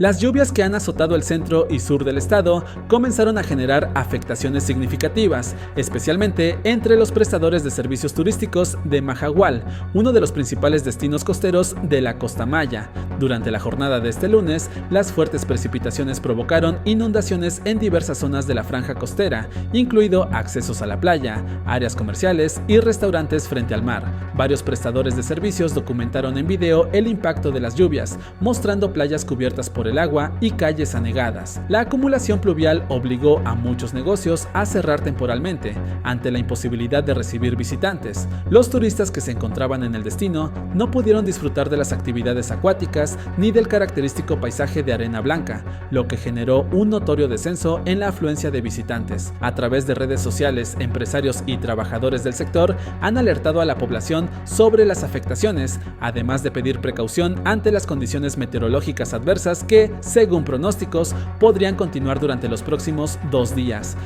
Las lluvias que han azotado el centro y sur del estado comenzaron a generar afectaciones significativas, especialmente entre los prestadores de servicios turísticos de Mahahual, uno de los principales destinos costeros de la Costa Maya. Durante la jornada de este lunes, las fuertes precipitaciones provocaron inundaciones en diversas zonas de la franja costera, incluido accesos a la playa, áreas comerciales y restaurantes frente al mar. Varios prestadores de servicios documentaron en video el impacto de las lluvias, mostrando playas cubiertas por el agua y calles anegadas. La acumulación pluvial obligó a muchos negocios a cerrar temporalmente, ante la imposibilidad de recibir visitantes. Los turistas que se encontraban en el destino no pudieron disfrutar de las actividades acuáticas ni del característico paisaje de arena blanca, lo que generó un notorio descenso en la afluencia de visitantes. A través de redes sociales, empresarios y trabajadores del sector han alertado a la población sobre las afectaciones, además de pedir precaución ante las condiciones meteorológicas adversas que, según pronósticos, podrían continuar durante los próximos 2 días.